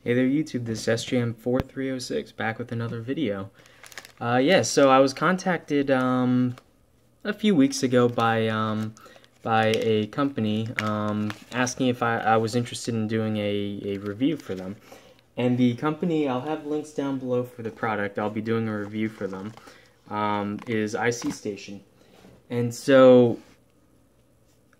Hey there YouTube, this is SJM4306 back with another video. Yeah, so I was contacted a few weeks ago by a company asking if I was interested in doing a review for them. And the company, I'll have links down below for the product, I'll be doing a review for them, is ICStation. And so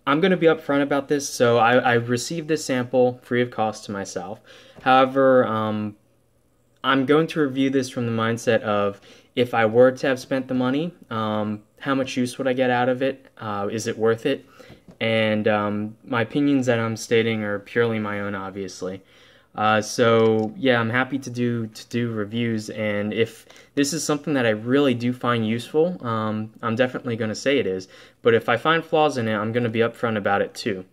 I'm going to be upfront about this. So I received this sample free of cost to myself. However, I'm going to review this from the mindset of if I were to have spent the money, how much use would I get out of it? Is it worth it? And my opinions that I'm stating are purely my own, obviously. So yeah, I'm happy to do reviews, and if this is something that I really do find useful, I'm definitely going to say it is. But if I find flaws in it, I'm going to be upfront about it too.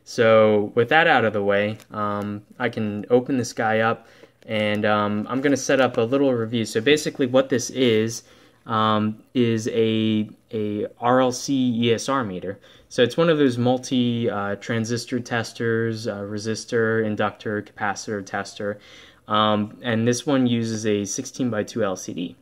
So with that out of the way, I can open this guy up, and I'm going to set up a little review. So basically, what this is a RLC ESR meter. So it's one of those multi-transistor testers, resistor, inductor, capacitor tester. And this one uses a 16x2 LCD.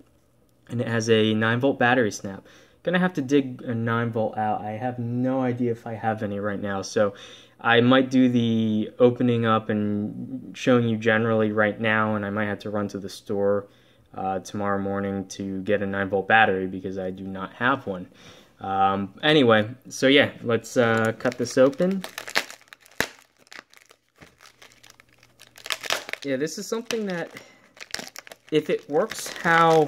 And it has a 9-volt battery snap. Gonna have to dig a 9-volt out. I have no idea if I have any right now. So I might do the opening up and showing you generally right now, and I might have to run to the store tomorrow morning to get a 9-volt battery because I do not have one. Anyway, so yeah, let's cut this open. Yeah, this is something that, if it works how,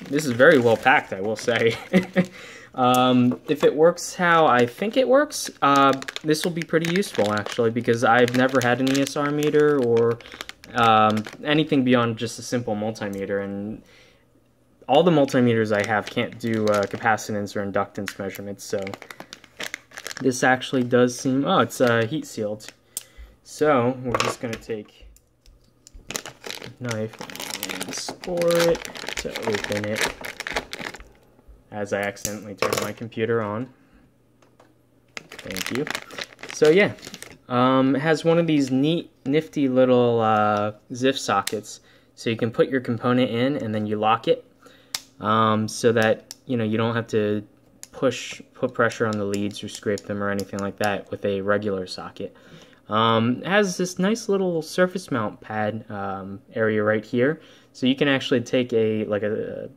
this is very well packed, I will say. If it works how I think it works, this will be pretty useful actually, because I've never had an ESR meter or anything beyond just a simple multimeter, and all the multimeters I have can't do capacitance or inductance measurements, so this actually does seem, oh, it's heat sealed. So we're just going to take a knife and score it to open it, as I accidentally turned my computer on. Thank you. So yeah, it has one of these neat, nifty little ZIF sockets, so you can put your component in and then you lock it, so that you don't have to put pressure on the leads or scrape them or anything like that with a regular socket. It has this nice little surface mount pad area right here, so you can actually take a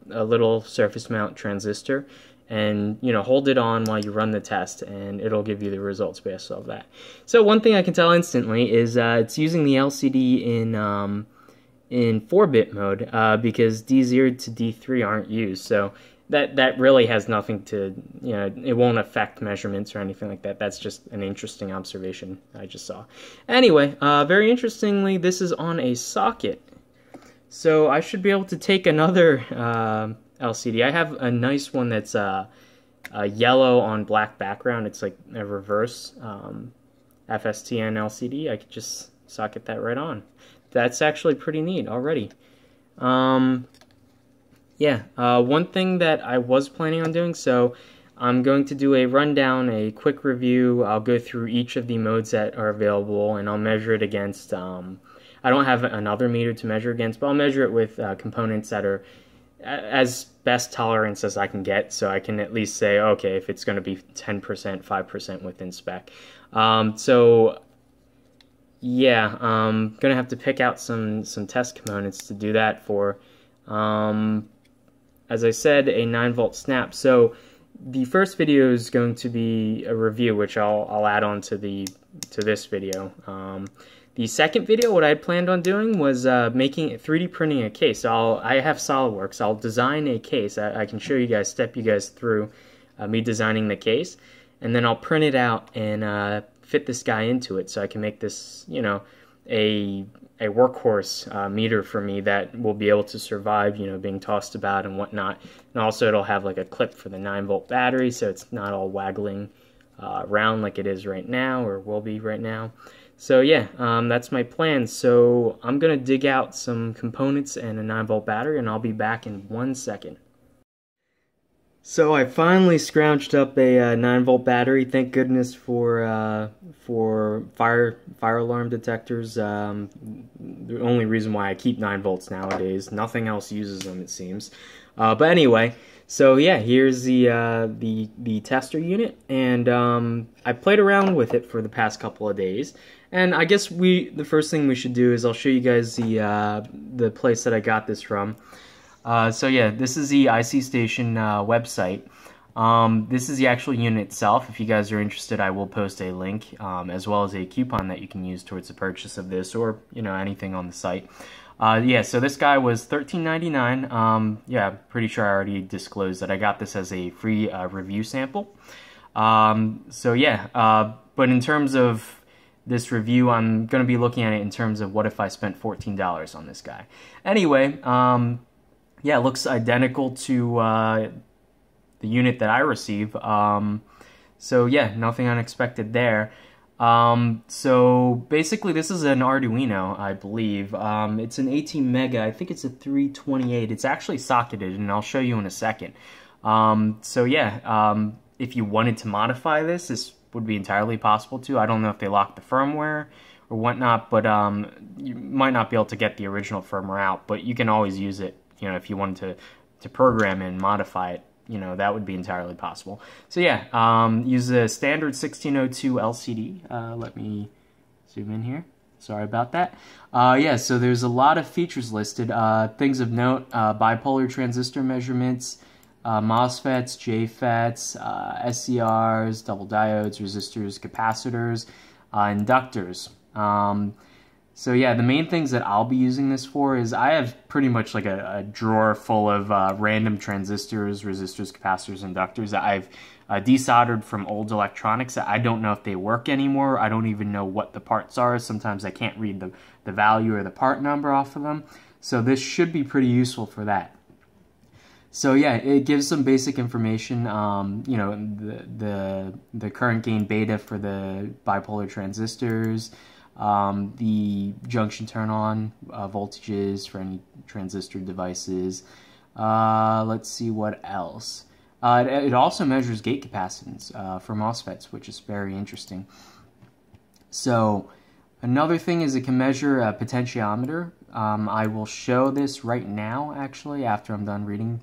little surface mount transistor and hold it on while you run the test, and it'll give you the results based off that. So one thing I can tell instantly is it's using the LCD in 4-bit mode, because D0 to D3 aren't used, so that really has nothing to, it won't affect measurements or anything like that. That's just an interesting observation I just saw. Anyway, very interestingly, this is on a socket, so I should be able to take another LCD. I have a nice one that's a yellow on black background. It's like a reverse FSTN LCD. I could just socket that right on. That's actually pretty neat already. Yeah, one thing that I was planning on doing, so I'm going to do a rundown, a quick review. I'll go through each of the modes that are available, and I'll measure it against, I don't have another meter to measure against, but I'll measure it with components that are as best tolerance as I can get, so I can at least say, okay, if it's going to be 10%, 5% within spec. So yeah, I'm going to have to pick out some test components to do that for. As I said, a 9-volt snap. So the first video is going to be a review, which I'll add on to this video. The second video, what I had planned on doing was 3D printing a case. So I have SolidWorks. I'll design a case. I can show you guys, step you guys through me designing the case, and then I'll print it out and fit this guy into it, so I can make this, a workhorse meter for me that will be able to survive, being tossed about and whatnot. And also it'll have like a clip for the 9-volt battery, so it's not all waggling around like it is right now, or will be right now. So yeah, that's my plan. So I'm gonna dig out some components and a 9-volt battery, and I'll be back in 1 second. So I finally scrounged up a 9-volt battery. Thank goodness for fire alarm detectors. The only reason why I keep 9 volts nowadays. Nothing else uses them, it seems. But anyway, so yeah, here's the tester unit, and I played around with it for the past couple of days. And I guess the first thing we should do is I'll show you guys the place that I got this from. So yeah, this is the ICStation website. This is the actual unit itself. If you guys are interested, I will post a link, as well as a coupon that you can use towards the purchase of this, or anything on the site. Yeah, so this guy was $13.99. Yeah, pretty sure I already disclosed that I got this as a free review sample. So yeah, but in terms of this review, I'm going to be looking at it in terms of what if I spent $14 on this guy. Anyway, yeah, it looks identical to the unit that I receive. So yeah, nothing unexpected there. So basically this is an Arduino, I believe. It's an 18 mega, I think it's a 328. It's actually socketed, and I'll show you in a second. So yeah, if you wanted to modify this would be entirely possible too. I don't know if they locked the firmware or whatnot, but you might not be able to get the original firmware out, but you can always use it. If you wanted to program it and modify it, that would be entirely possible. So yeah, use the standard 1602 LCD. Let me zoom in here. Sorry about that. Yeah, so there's a lot of features listed. Things of note, bipolar transistor measurements, MOSFETs, JFETs, SCRs, double diodes, resistors, capacitors, inductors. So yeah, the main things that I'll be using this for is I have pretty much like a drawer full of random transistors, resistors, capacitors, inductors that I've desoldered from old electronics that I don't know if they work anymore. I don't even know what the parts are. Sometimes I can't read the value or the part number off of them. So this should be pretty useful for that. So yeah, it gives some basic information, the current gain beta for the bipolar transistors, the junction turn-on voltages for any transistor devices. Let's see what else. It also measures gate capacitance for MOSFETs, which is very interesting. So another thing is it can measure a potentiometer. I will show this right now, actually, after I'm done reading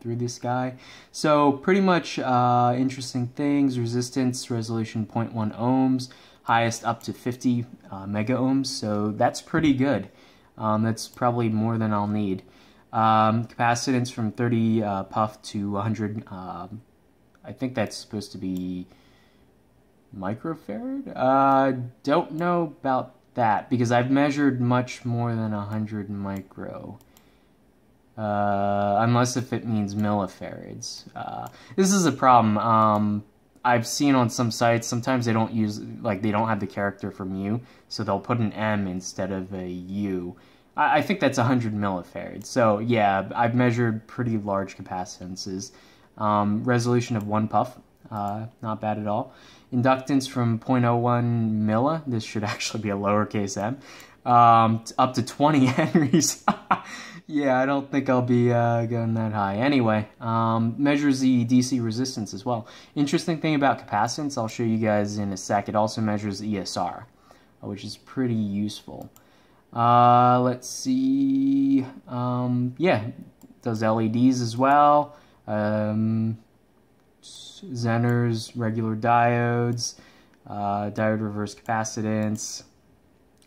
through this guy. So pretty much interesting things: resistance, resolution 0.1 ohms, highest up to 50 mega ohms, so that's pretty good. That's probably more than I'll need. Capacitance from 30 puff to 100, I think that's supposed to be microfarad? Don't know about that, because I've measured much more than 100 micro. Unless if it means millifarads. This is a problem. I've seen on some sites, sometimes they don't use, they don't have the character for mu, so they'll put an M instead of a U. I think that's 100 millifarads. So yeah, I've measured pretty large capacitances. Resolution of 1 puff, not bad at all. Inductance from 0.01 milli, this should actually be a lowercase m, up to 20 henries. Yeah, I don't think I'll be going that high. Anyway, measures the DC resistance as well. Interesting thing about capacitance, I'll show you guys in a sec, it also measures ESR, which is pretty useful. Let's see, yeah, does LEDs as well, Zeners, regular diodes, diode reverse capacitance,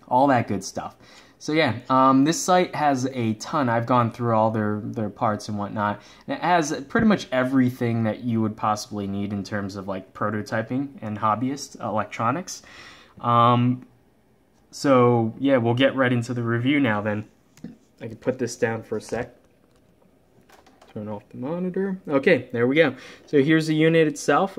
all that good stuff. So yeah, this site has a ton. I've gone through all their parts and whatnot. And it has pretty much everything that you would possibly need in terms of prototyping and hobbyist electronics. So yeah, we'll get right into the review now then. I can put this down for a sec. Turn off the monitor. Okay, there we go. So here's the unit itself.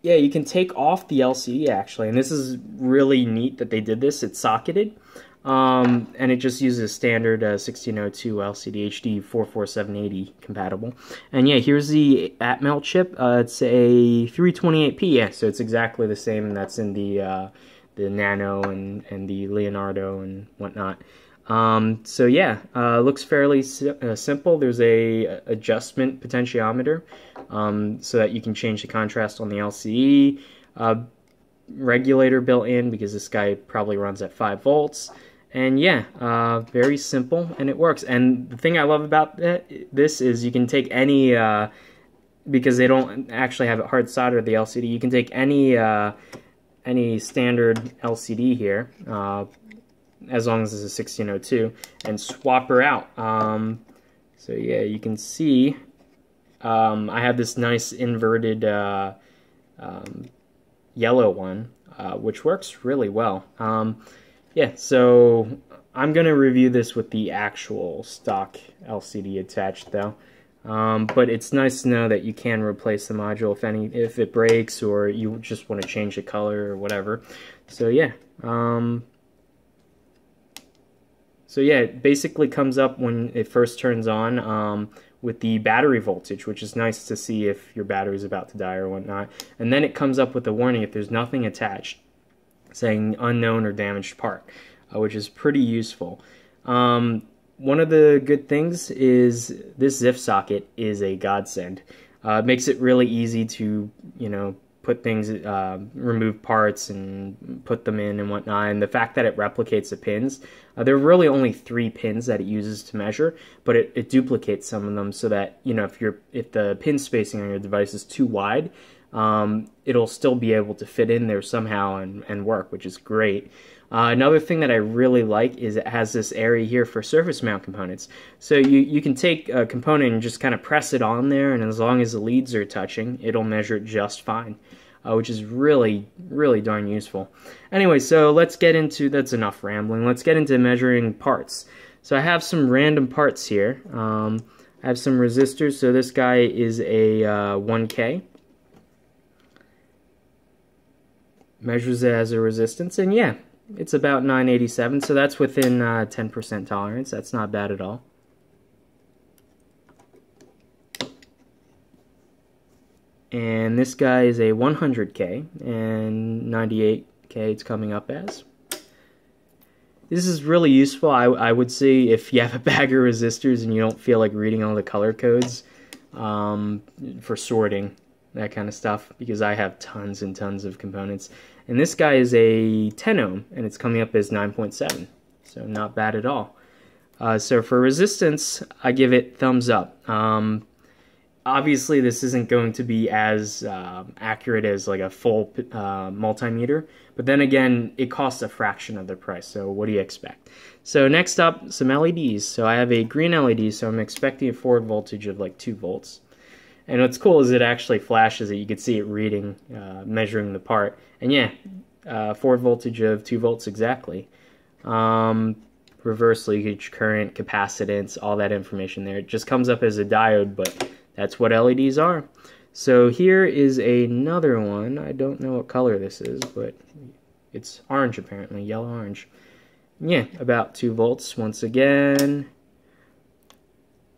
Yeah, you can take off the LCD actually, and this is really neat that they did this. It's socketed. And it just uses standard 1602 LCD HD 44780 compatible. And yeah, here's the Atmel chip. It's a 328p. Yeah, so it's exactly the same that's in the Nano and the Leonardo and whatnot. So yeah, looks fairly simple. There's a adjustment potentiometer, so that you can change the contrast on the LCD. Regulator built in because this guy probably runs at 5 volts. And yeah, very simple, and it works. And the thing I love about this is you can take any, because they don't actually have it hard soldered the LCD, you can take any standard LCD here, as long as it's a 1602, and swap her out. So yeah, you can see I have this nice inverted yellow one, which works really well. Yeah, so I'm going to review this with the actual stock LCD attached, though. But it's nice to know that you can replace the module if it breaks, or you just want to change the color or whatever. So yeah. It basically comes up when it first turns on with the battery voltage, which is nice to see if your battery is about to die or whatnot. And then it comes up with a warning if there's nothing attached, saying unknown or damaged part, which is pretty useful. One of the good things is this ZIF socket is a godsend. It makes it really easy to, put things, remove parts and put them in and whatnot. And the fact that it replicates the pins, there are really only 3 pins that it uses to measure, but it duplicates some of them so that, if the pin spacing on your device is too wide, it'll still be able to fit in there somehow and work, which is great. Another thing that I really like is it has this area here for surface mount components. So you can take a component and just kind of press it on there, and as long as the leads are touching, it'll measure it just fine, which is really, really darn useful. Anyway, so let's get into, that's enough rambling, let's get into measuring parts. So I have some random parts here. I have some resistors, so this guy is a 1K. Measures it as a resistance, and yeah, it's about 987, so that's within 10% tolerance. That's not bad at all. And this guy is a 100K, and 98K it's coming up as. This is really useful, I would say, if you have a bag of resistors and you don't feel like reading all the color codes for sorting, that kind of stuff, because I have tons and tons of components. And this guy is a 10 ohm, and it's coming up as 9.7, so not bad at all. So for resistance, I give it thumbs up. Obviously, this isn't going to be as accurate as like a full multimeter, but then again, it costs a fraction of the price, so what do you expect? So next up, some LEDs. So I have a green LED, so I'm expecting a forward voltage of like 2 volts. And what's cool is it actually flashes it. You can see it reading, measuring the part. And yeah, forward voltage of 2 volts exactly. Reverse leakage current, capacitance, all that information there. It just comes up as a diode, but that's what LEDs are. So here is another one. I don't know what color this is, but it's orange apparently, yellow-orange. Yeah, about 2 volts once again.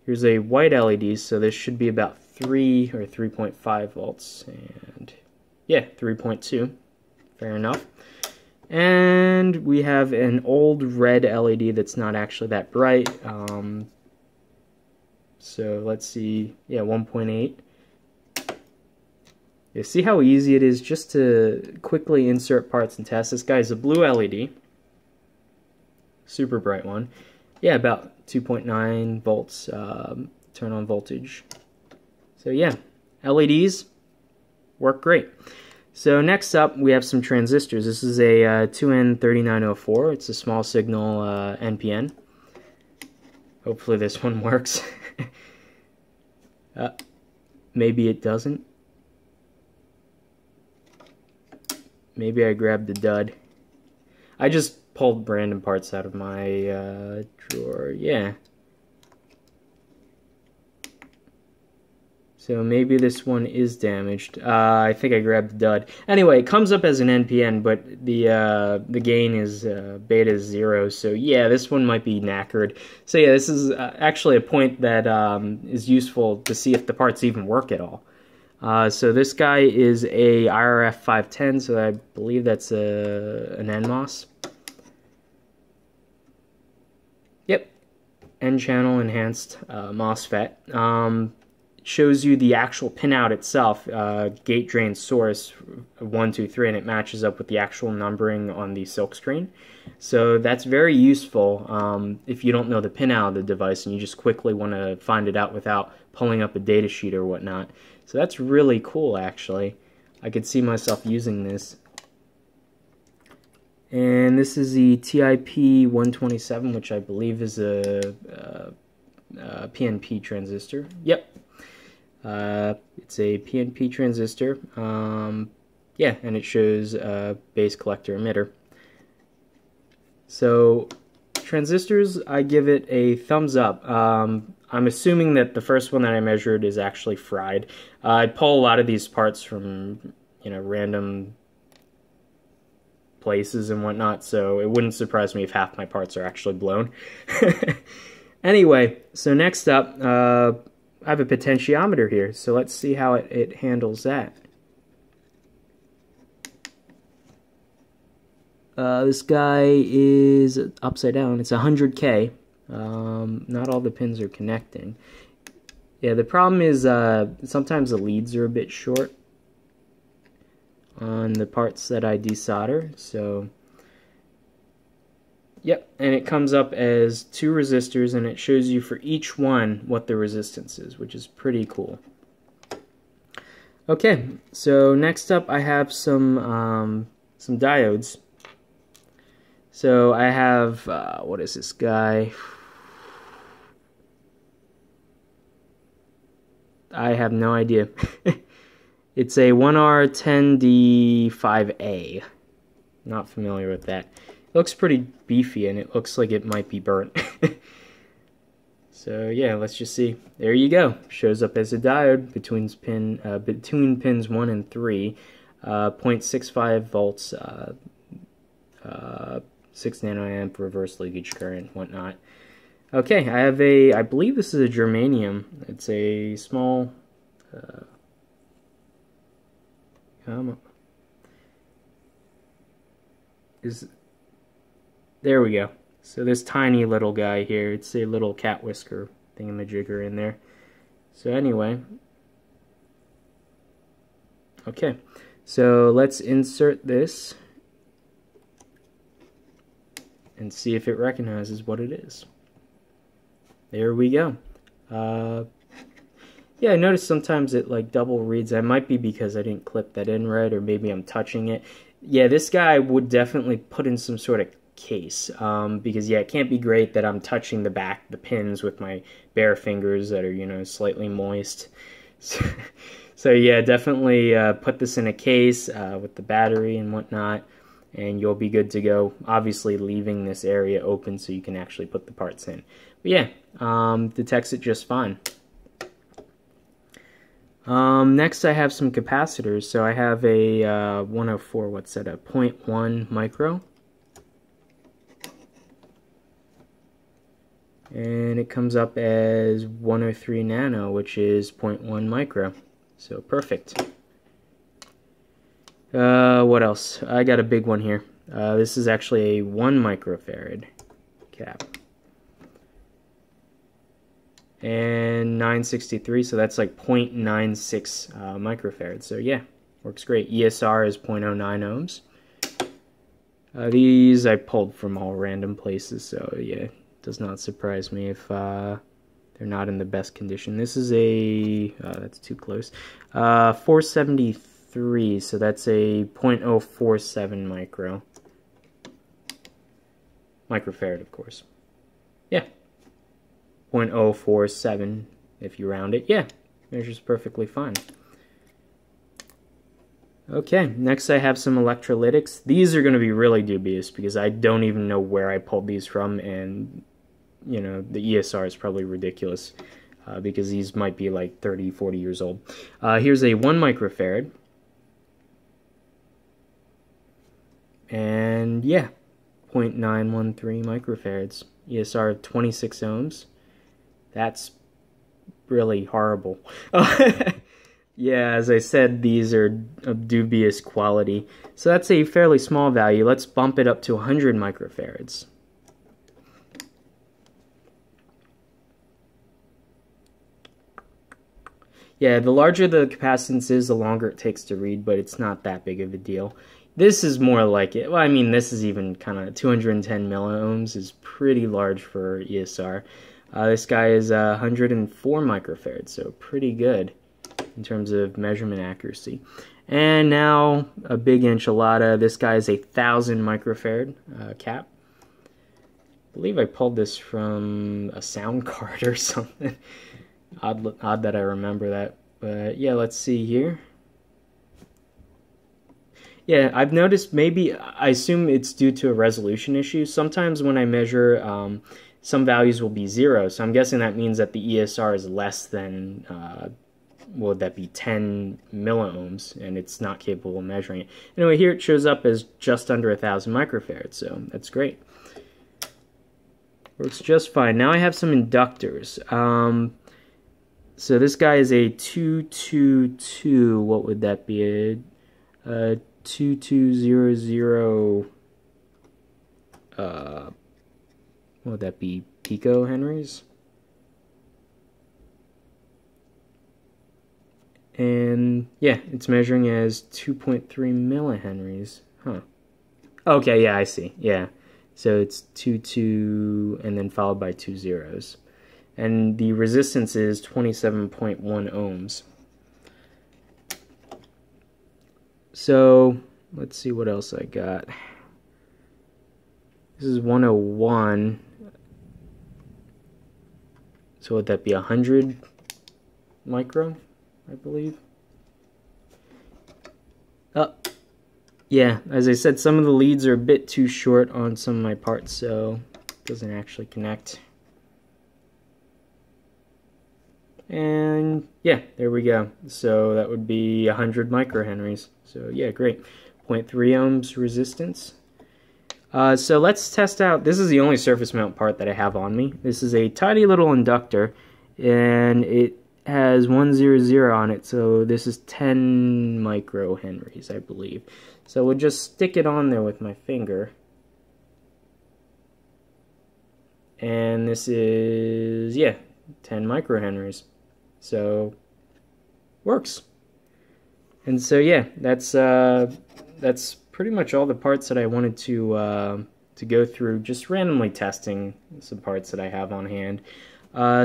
Here's a white LED, so this should be about 3 or 3.5 volts, and yeah, 3.2, fair enough. And we have an old red LED that's not actually that bright, so let's see, yeah, 1.8. You see how easy it is just to quickly insert parts and test. This guy's a blue LED, super bright one. Yeah, about 2.9 volts turn on voltage. So yeah, LEDs work great. So next up, we have some transistors. This is a 2N3904. It's a small signal NPN. Hopefully this one works. Maybe it doesn't. Maybe I grabbed the dud. I just pulled random parts out of my drawer. Yeah. So maybe this one is damaged. I think I grabbed the dud. Anyway, it comes up as an NPN, but the gain is beta 0. So yeah, this one might be knackered. So yeah, this is actually a point that is useful to see if the parts even work at all. So this guy is a IRF 510, so I believe that's an NMOS. Yep, N-channel enhanced MOSFET. Shows you the actual pinout itself, gate, drain, source, 1, 2, 3, and it matches up with the actual numbering on the silk screen. So that's very useful if you don't know the pinout of the device and you just quickly want to find it out without pulling up a data sheet or whatnot. So that's really cool, actually. I could see myself using this. And this is the TIP127, which I believe is a PNP transistor. Yep. It's a PNP transistor. Yeah, and it shows base collector emitter. So transistors, I give it a thumbs up. I'm assuming that the first one that I measured is actually fried. I pull a lot of these parts from, random places and whatnot, so it wouldn't surprise me if half my parts are actually blown. Anyway, so next up, I have a potentiometer here, so let's see how it handles that. This guy is upside down. It's 100K. Not all the pins are connecting. Yeah, the problem is sometimes the leads are a bit short on the parts that I desolder. So, yep, and it comes up as 2 resistors, and it shows you for each one what the resistance is, which is pretty cool. Okay, so next up I have some diodes. So I have, what is this guy? I have no idea. It's a 1R10D5A. Not familiar with that. It looks pretty beefy, and it looks like it might be burnt. So yeah, let's just see. There you go. Shows up as a diode between pins 1 and 3. 0.65 volts, 6 nanoamp reverse leakage current, whatnot. Okay, I have I believe this is a germanium. It's a small, there we go. So this tiny little guy here, it's a little cat whisker thingamajigger in there. So anyway, okay, so let's insert this and see if it recognizes what it is. There we go. Yeah, I noticed sometimes it like double reads. That might be because I didn't clip that in right, or maybe I'm touching it. Yeah, this guy would definitely put in some sort of case, because yeah, it can't be great that I'm touching the pins with my bare fingers that are, slightly moist. So yeah, definitely put this in a case with the battery and whatnot, and you'll be good to go. Obviously leaving this area open so you can actually put the parts in. But yeah, detects it just fine. Next I have some capacitors. So I have a 104, what's that, a 0.1 micro. And it comes up as 103 nano, which is 0.1 micro. So perfect. What else? I got a big one here. This is actually a 1 microfarad cap. And 963, so that's like 0.96 microfarads. So yeah, works great. ESR is 0.09 ohms. These I pulled from all random places, so yeah, does not surprise me if they're not in the best condition. This is a, that's too close, 473, so that's a 0.047 microfarad, of course. Yeah. 0.047 if you round it. Yeah, measures perfectly fine. Okay, next I have some electrolytics. These are going to be really dubious because I don't even know where I pulled these from, and the ESR is probably ridiculous because these might be like 30, 40 years old. Here's a 1 microfarad. And yeah, 0.913 microfarads. ESR 26 ohms. That's really horrible. Yeah, as I said, these are of dubious quality. So that's a fairly small value. Let's bump it up to 100 microfarads. Yeah, the larger the capacitance is, the longer it takes to read, but it's not that big of a deal. This is more like it. Well, I mean, this is even kind of 210 milliohms is pretty large for ESR. This guy is 104 microfarads, so pretty good in terms of measurement accuracy. And now a big enchilada. This guy is 1,000 microfarad cap. I believe I pulled this from a sound card or something. Odd that I remember that. But yeah, let's see here. Yeah, I've noticed maybe, I assume it's due to a resolution issue. Sometimes when I measure, some values will be 0. So I'm guessing that means that the ESR is less than, would that be 10 milliohms, and it's not capable of measuring it. Anyway, here it shows up as just under 1,000 microfarads, so that's great. Works just fine. Now I have some inductors. So this guy is a 222, what would that be? A 2200, what would that be? Picohenries? And yeah, it's measuring as 2.3 millihenries. Huh. Okay, yeah, I see. Yeah. So it's 2 and then followed by 2 zeros. And the resistance is 27.1 ohms. So let's see what else I got. This is 101. So would that be 100 micro, I believe? Oh, yeah, as I said, some of the leads are a bit too short on some of my parts, so it doesn't actually connect. And yeah, there we go. So that would be 100 microhenries. So yeah, great. 0.3 ohms resistance. So let's test out, this is the only surface mount part that I have on me. This is a tiny little inductor, and it has 100 on it, so this is 10 microhenries, I believe. So we'll just stick it on there with my finger. And this is, yeah, 10 microhenries. So, works. And so yeah, that's pretty much all the parts that I wanted to go through, just randomly testing some parts that I have on hand.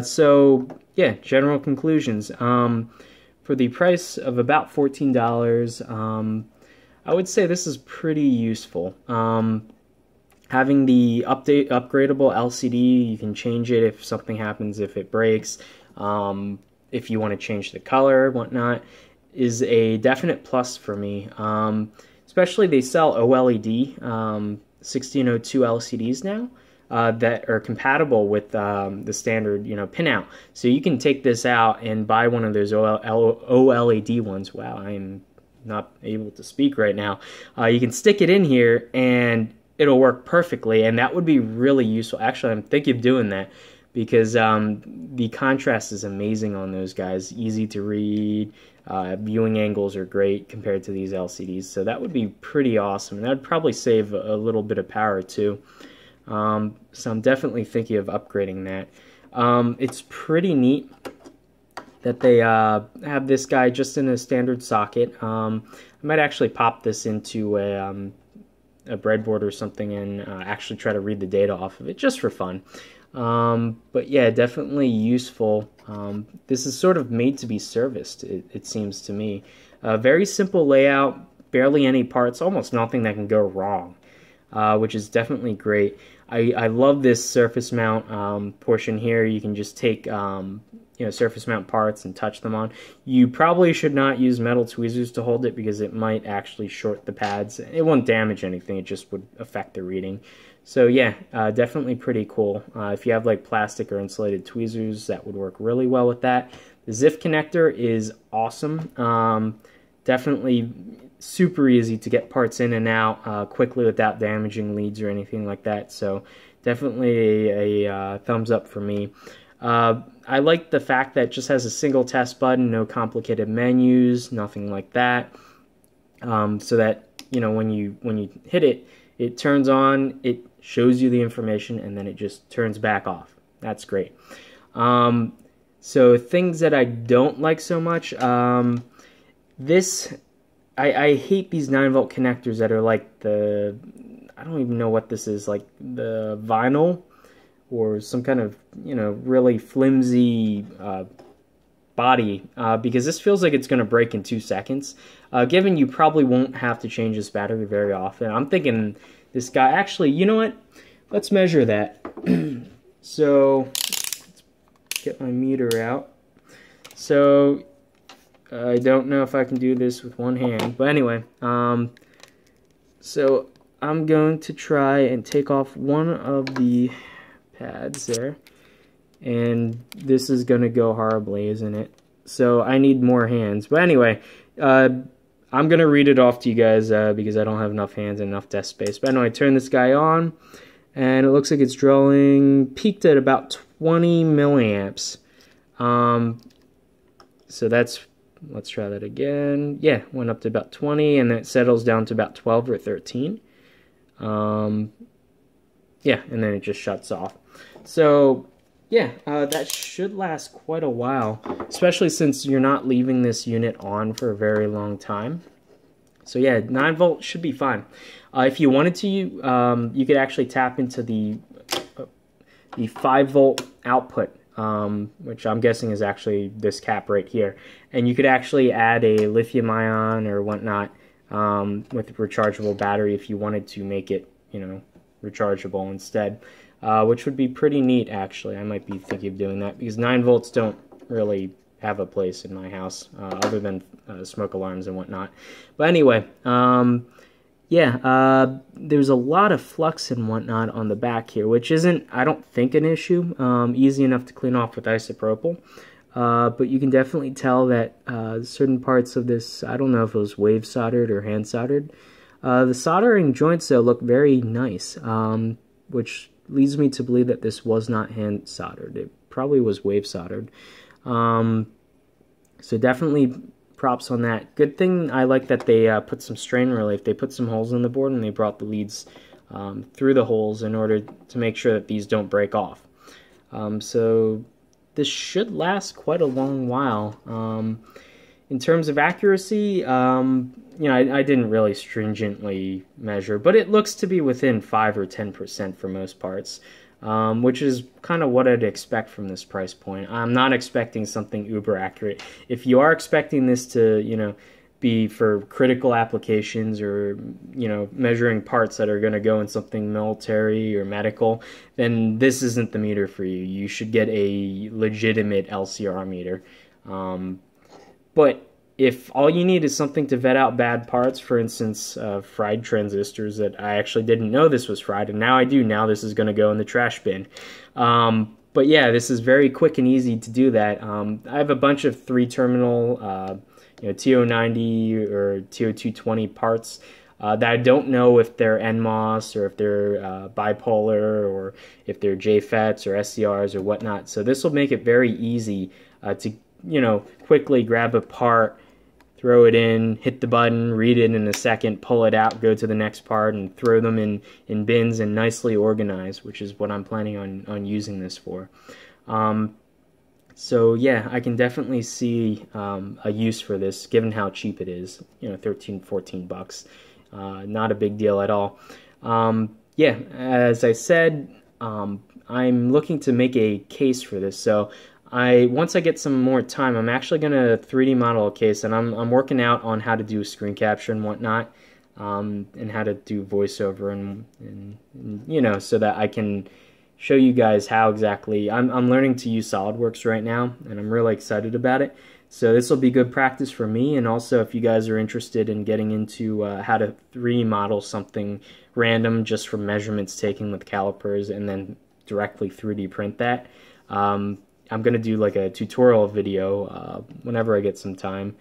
So yeah, general conclusions. For the price of about $14, I would say this is pretty useful. Having the upgradable LCD, you can change it if something happens, if it breaks, if you want to change the color, whatnot, is a definite plus for me. Especially they sell OLED 1602 LCDs now that are compatible with the standard, pinout. So you can take this out and buy one of those OLED ones. Wow, I'm not able to speak right now. You can stick it in here and it'll work perfectly, and that would be really useful. Actually, I'm thinking of doing that because the contrast is amazing on those guys. Easy to read. Viewing angles are great compared to these LCDs, so that would be pretty awesome. That would probably save a little bit of power too. So I'm definitely thinking of upgrading that. It's pretty neat that they have this guy just in a standard socket. I might actually pop this into a breadboard or something and actually try to read the data off of it just for fun. But yeah, definitely useful. This is sort of made to be serviced, it seems to me. Very simple layout, barely any parts, almost nothing that can go wrong, which is definitely great. I love this surface mount portion here. You can just take surface mount parts and touch them on. You probably should not use metal tweezers to hold it because it might actually short the pads. It won't damage anything, it just would affect the reading. So yeah, definitely pretty cool. If you have like plastic or insulated tweezers, that would work really well with that. The ZIF connector is awesome. Definitely super easy to get parts in and out quickly without damaging leads or anything like that. So definitely a thumbs up for me. I like the fact that it just has a single test button, no complicated menus, nothing like that. So that when you hit it, it turns on, it shows you the information, and then it just turns back off. That's great. So things that I don't like so much, I hate these 9-volt connectors that are like I don't even know what this is, like the vinyl or some kind of, really flimsy body, because this feels like it's going to break in 2 seconds. Given you probably won't have to change this battery very often, I'm thinking this guy, actually, you know what? Let's measure that. So, let's get my meter out. So, I don't know if I can do this with one hand, but anyway, so I'm going to try and take off one of the pads there, and this is going to go horribly, isn't it? So I need more hands, but anyway, I'm going to read it off to you guys because I don't have enough hands and enough desk space. But anyway, turn this guy on, and it looks like it's drawing, peaked at about 20 milliamps. So that's, let's try that again. Yeah, went up to about 20, and then it settles down to about 12 or 13. Yeah, and then it just shuts off. So, yeah, that should last quite a while, especially since you're not leaving this unit on for a very long time. So yeah, 9 volt should be fine. If you wanted to, you could actually tap into the 5 volt output, which I'm guessing is actually this cap right here. And you could actually add a lithium ion or whatnot with a rechargeable battery if you wanted to make it, rechargeable instead, which would be pretty neat, actually. I might be thinking of doing that because 9 volts don't really have a place in my house other than smoke alarms and whatnot. But anyway, yeah, there's a lot of flux and whatnot on the back here, which isn't, I don't think, an issue. Easy enough to clean off with isopropyl. But you can definitely tell that certain parts of this, I don't know if it was wave soldered or hand soldered. The soldering joints, though, look very nice, which leads me to believe that this was not hand soldered. It probably was wave soldered. So definitely props on that. Good thing, I like that they put some strain relief. They put some holes in the board and they brought the leads through the holes in order to make sure that these don't break off. So this should last quite a long while. In terms of accuracy, I didn't really stringently measure, but it looks to be within 5 or 10% for most parts, which is kind of what I'd expect from this price point. I'm not expecting something uber accurate. If you are expecting this to, be for critical applications or, measuring parts that are going to go in something military or medical, then this isn't the meter for you. You should get a legitimate LCR meter. But if all you need is something to vet out bad parts, for instance, fried transistors that I actually didn't know this was fried, and now I do. Now this is going to go in the trash bin. But yeah, this is very quick and easy to do that. I have a bunch of 3-terminal TO90 or TO220 parts that I don't know if they're NMOS or if they're bipolar or if they're JFETs or SCRs or whatnot. So this will make it very easy to quickly grab a part, throw it in, hit the button, read it in a second, pull it out, go to the next part, and throw them in bins and nicely organized, which is what I'm planning on using this for. So yeah, I can definitely see a use for this, given how cheap it is. 13, 14 bucks. Not a big deal at all. Yeah, as I said, I'm looking to make a case for this. So once I get some more time, I'm actually going to 3D model a case, and I'm working out on how to do screen capture and whatnot, and how to do voiceover and so that I can show you guys how exactly. I'm learning to use SolidWorks right now, and I'm really excited about it. So this will be good practice for me, and also if you guys are interested in getting into how to 3D model something random just from measurements taken with calipers and then directly 3D print that. I'm going to do like a tutorial video whenever I get some time.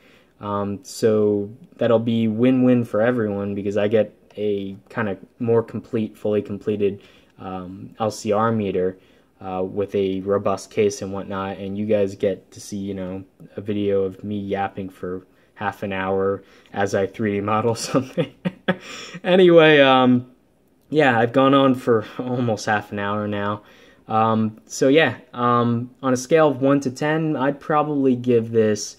So that'll be win-win for everyone because I get a kind of more complete, fully completed LCR meter with a robust case and whatnot, and you guys get to see, a video of me yapping for half an hour as I 3D model something. Anyway, yeah, I've gone on for almost half an hour now. So yeah, on a scale of 1 to 10, I'd probably give this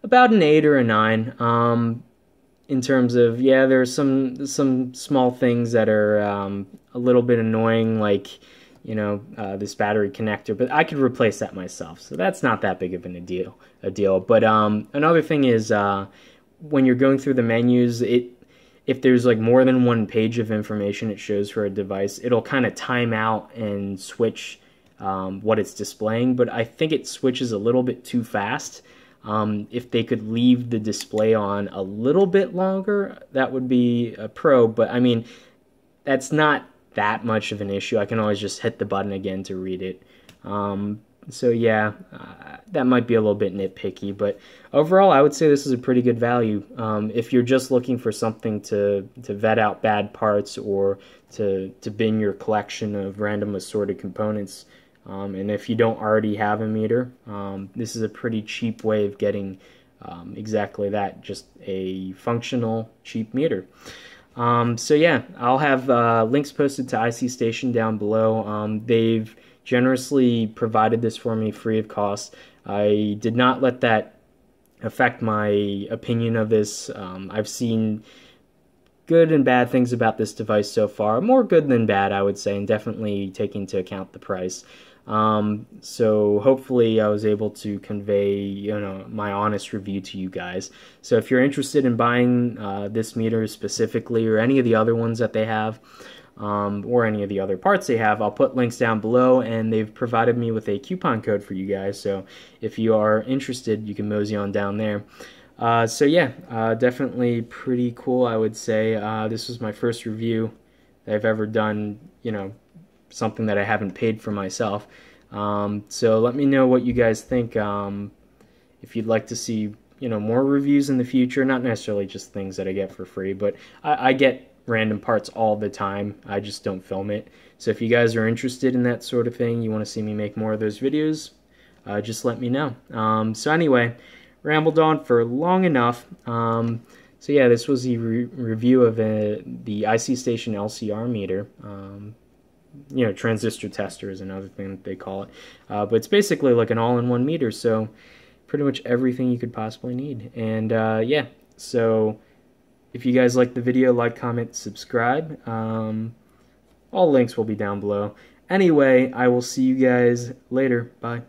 about an 8 or a 9. In terms of, yeah, there's some small things that are a little bit annoying, like, you know, this battery connector, but I could replace that myself, so that's not that big of a deal. But another thing is, when you're going through the menus, if there's like more than one page of information it shows for a device, it'll kind of time out and switch what it's displaying, but I think it switches a little bit too fast. If they could leave the display on a little bit longer, that would be a pro, but I mean, that's not that much of an issue. I can always just hit the button again to read it. So yeah, that might be a little bit nitpicky, but overall I would say this is a pretty good value. If you're just looking for something to vet out bad parts or to bin your collection of random assorted components, and if you don't already have a meter, this is a pretty cheap way of getting exactly that, just a functional cheap meter. So yeah, I'll have links posted to ICStation down below. They've generously provided this for me free of cost. I did not let that affect my opinion of this. I've seen good and bad things about this device so far. More good than bad, I would say, and definitely taking into account the price. So hopefully I was able to convey, you know, my honest review to you guys. So if you're interested in buying this meter specifically, or any of the other ones that they have, or any of the other parts they have, I'll put links down below, and they've provided me with a coupon code for you guys. So if you are interested, you can mosey on down there. So yeah, definitely pretty cool, I would say. This was my first review that I've ever done, you know, something that I haven't paid for myself. So let me know what you guys think. If you'd like to see, you know, more reviews in the future, not necessarily just things that I get for free, but I get random parts all the time. I just don't film it. So if you guys are interested in that sort of thing, you want to see me make more of those videos, just let me know. So anyway, rambled on for long enough. So yeah, this was the review of the ICStation LCR meter. You know, transistor tester is another thing that they call it. But it's basically like an all-in-one meter, so pretty much everything you could possibly need. And yeah, so if you guys like the video, like, comment, subscribe. All links will be down below. Anyway, I will see you guys later. Bye.